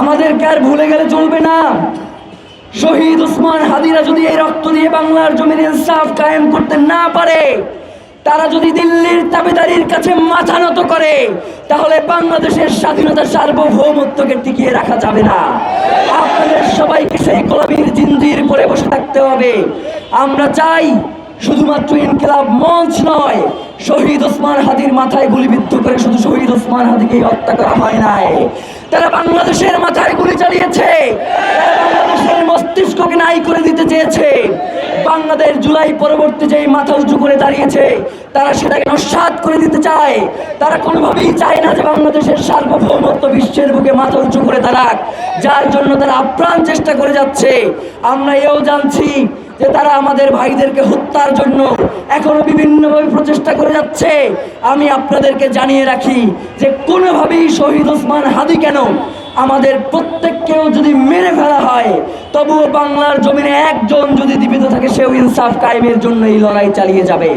আমাদেরকে আর ভুলে গেলে চলবে না। শহীদ ওসমান হাদিরা যদি এই রক্ত দিয়ে বাংলার জমিনে ইনসাফ কায়েম করতে না পারে, তারা যদি দিল্লির তাবেদারির কাছে মাথা নত করে, তাহলে বাংলাদেশের স্বাধীনতা সার্বভৌমত্বকে টিকিয়ে রাখা যাবে না। আপনাদের সবাইকে সেই গোলামীর জিঞ্জির পরে বসে থাকতে হবে। আমরা চাই শুধুমাত্র ইনকিলাব মঞ্চ নয়, শহীদ ওসমান হাদির মাথায় গুলিবিদ্ধ করে শুধু শহীদ ওসমান হাদিকেই হত্যা করা হয় নাই, তারা বাংলাদেশের মাথায় গুলি চালিয়েছে, তারা বাংলাদেশের মস্তিষ্ককে নাই করে দিতে চেয়েছে। বাংলাদেশ জুলাই পরবর্তী যেই মাথা উঁচু করে দাঁড়িয়েছে, তারা সেটাকে নস্যাৎ করে দিতে চায়। তারা কোনোভাবেই চায় না যে বাংলাদেশের সার্বভৌমত্ব বিশ্বের বুকে মাথা উঁচু করে দাঁড়াক, যার জন্য তারা আপ্রাণ চেষ্টা করে যাচ্ছে। আমরা এও জানছি যে তারা আমাদের ভাইদেরকে হত্যার জন্য এখনো বিভিন্নভাবে প্রচেষ্টা করে যাচ্ছে। আমি আপনাদেরকে জানিয়ে রাখি যে কোনোভাবেই শহীদ ওসমান হাদি কেন, আমাদের প্রত্যেককেও যদি মেরে ফেলা হয়, তবুও বাংলার জমিনে একজন যদি জীবিত থাকে, সেও ইনসাফ কায়েমের জন্য এই লড়াই চালিয়ে যাবে।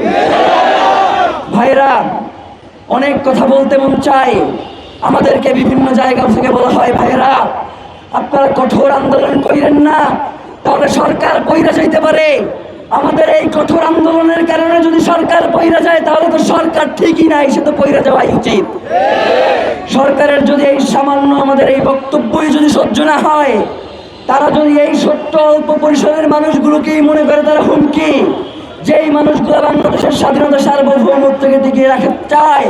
ভাইরা, অনেক কথা বলতে মন চায়। আমাদেরকে বিভিন্ন জায়গা থেকে বলা হয়, ভাইরা আপনারা কঠোর আন্দোলন করেন না, তাহলে সরকার পইরা যাইতে পারে। আমাদের এই কঠোর আন্দোলনের কারণে যদি সরকার পইরা যায়, তাহলে তো সরকার ঠিকই নাই, সে তো পইরা যাওয়াই উচিত। সরকারের যদি এই সামান্য আমাদের এই বক্তব্যই যদি সহ্য না হয়, তারা যদি এই ছোট্ট অল্প পরিসরের মানুষগুলোকেই মনে করে তারা হুমকি, যেই মানুষগুলো বাংলাদেশের স্বাধীনতা সার্বভৌমত্বকে টিকিয়ে রাখতে চায়,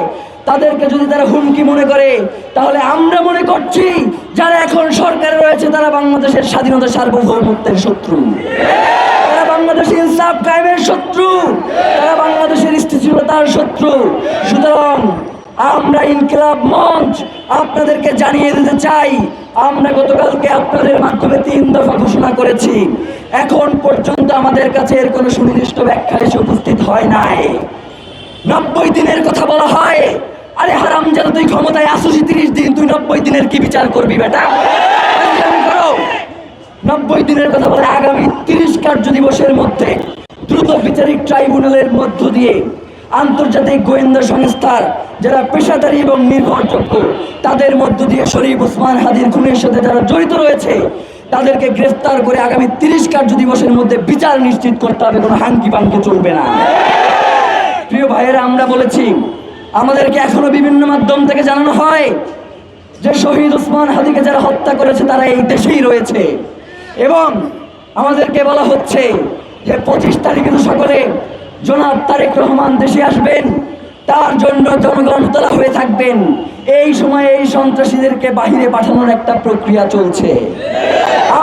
তাদেরকে যদি তারা হুমকি মনে করে, তাহলে আমরা মনে করছি যারা এখন সরকারে রয়েছে তারা বাংলাদেশের স্বাধীনতা সার্বভৌমত্বের শত্রু, তারা বাংলাদেশের ইনসাফ কায়েমের শত্রু, তারা বাংলাদেশের স্থিতিশীলতার শত্রু। সুতরাং আমরা ইনকিলাব মঞ্চ আপনাদেরকে জানিয়ে দিতে চাই, আমরা গতকালকে আপনাদের মাধ্যমে 3 দফা ঘোষণা করেছি। এখন পর্যন্ত আমাদের কাছে এর কোনো সুনির্দিষ্ট ব্যাখ্যা এসে উপস্থিত হয় নাই। 90 দিনের কথা বলা হয়। আরে হারামজাদা, তুই ক্ষমতায় আসিস 30 দিন, তুই 90 দিনের কি বিচার করবি বেটা? 90 দিনের কথা বলে আগামী 30 কার্য দিবসের মধ্যে দ্রুত বিচারিক ট্রাইব্যুনালের মধ্য দিয়ে আন্তর্জাতিক গোয়েন্দা সংস্থার যারা পেশাদারী এবং নির্ভরযোগ্য, তাদের মধ্য দিয়ে শরীফ ওসমান হাদির খুনের সাথে যারা জড়িত রয়েছে, তাদেরকে গ্রেফতার করে আগামী 30 কার্য দিবসের মধ্যে বিচার নিশ্চিত করতে হবে। কোনো হাঙ্কি পাঙ্কি চলবে না। প্রিয় ভাইয়েরা, আমরা বলেছি, আমাদেরকে এখনো বিভিন্ন মাধ্যম থেকে জানানো হয় যে শহীদ ওসমান হাদিকে যারা হত্যা করেছে তারা এই দেশেই রয়েছে, এবং আমাদেরকে বলা হচ্ছে যে 25 তারিখে তো সকলে জনাব তারেক রহমান দেশে আসবেন, তার জন্য জনগণ উতলা হয়ে থাকবেন। এই সময়ে এই সন্ত্রাসীদেরকে বাহিরে পাঠানোর একটা প্রক্রিয়া চলছে।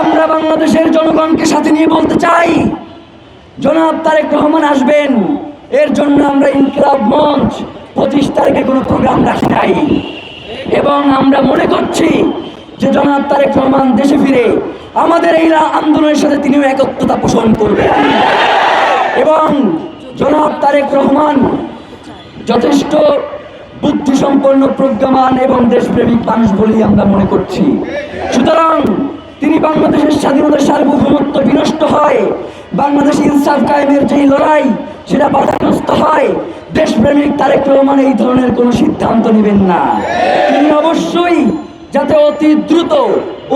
আমরা বাংলাদেশের জনগণকে সাথে নিয়ে বলতে চাই, জনাব তারেক রহমান আসবেন, এর জন্য আমরা ইনকিলাব মঞ্চ 25 তারিখে কোনো প্রোগ্রাম রাখি নাই, এবং আমরা মনে করছি যে জনাব তারেক রহমান দেশে ফিরে আমাদের এই আন্দোলনের সাথে তিনিও একত্রতা পোষণ করবেন, এবং জনাব তারেক রহমান যথেষ্ট বুদ্ধিসম্পন্ন, প্রজ্ঞামান এবং দেশপ্রেমিক মানুষ বলেই আমরা মনে করছি। সুতরাং তিনি বাংলাদেশের স্বাধীনতার সার্বভৌমত্ব বিনষ্ট হয়, বাংলাদেশ ইনসাফ কায়েমের যেই লড়াই সেটা বাধাগ্রস্ত হয়, দেশপ্রেমিক তারেক রহমান এই ধরনের কোনো সিদ্ধান্ত নেবেন না। তিনি অবশ্যই যাতে অতি দ্রুত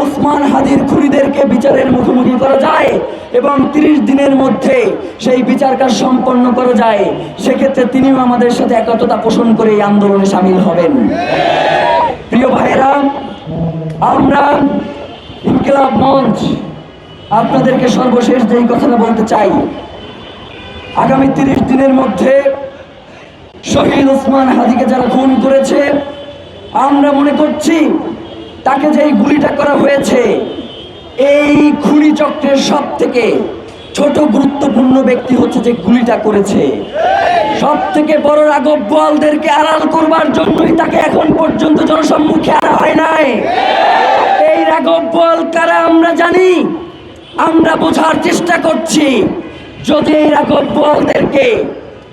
ওসমান হাদির খুনিদেরকে বিচারের মুখোমুখি করা যায় এবং 30 দিনের মধ্যে সেই বিচার কাজ সম্পন্ন করা যায়, সেক্ষেত্রে তিনিও আমাদের সাথে একতা পোষণ করে এই আন্দোলনে সামিল হবেন। প্রিয় ভাইয়েরা, আমরা ইনকিলাব মঞ্চ আপনাদেরকে সর্বশেষ যেই কথাটা বলতে চাই, আগামী 30 দিনের মধ্যে শহীদ ওসমান হাদিকে যারা খুন করেছে, আমরা মনে করছি তাকে যেই গুলিটা করা হয়েছে, এই খুনি চক্রের সব থেকে ছোট গুরুত্বপূর্ণ ব্যক্তি হচ্ছে যে গুলিটা করেছে। সব থেকে বড় রাঘব বোয়ালদেরকে আড়াল করবার জন্যই তাকে এখন পর্যন্ত জনসম্মুখে আনা হয় নাই। এই রাঘব বোয়াল কারা আমরা জানি, আমরা বোঝার চেষ্টা করছি। যদি এই রাঘব বোয়ালদেরকে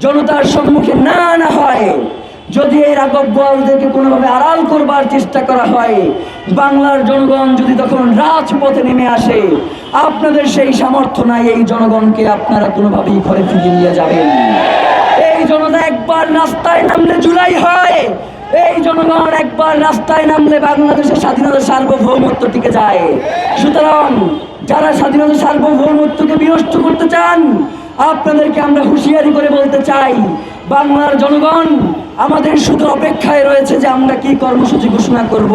জনতার সম্মুখে না আনা হয়, যদি এই রাঘব বোয়ালদেরকে কোনোভাবে আড়াল করবার চেষ্টা করা হয়, বাংলার জনগণ যদি তখন রাজপথে নেমে আসে, আপনাদের সেই সামর্থ্য নাই এই জনগণকে আপনারা কোনোভাবেই ঘরে ফিরিয়ে নিয়ে যাবেন। এই জনতা একবার রাস্তায় নামলে জুলাই হয়, এই জনগণ একবার রাস্তায় নামলে বাংলাদেশের স্বাধীনতা সার্বভৌমত্ব টিকে যায়। সুতরাং যারা স্বাধীনতা সার্বভৌমত্বকে বিনষ্ট করতে চান, আপনাদেরকে আমরা হুঁশিয়ারি করে বলতে চাই, বাংলার জনগণ আমাদের শুধু অপেক্ষায় রয়েছে যে আমরা কি কর্মসূচি ঘোষণা করব।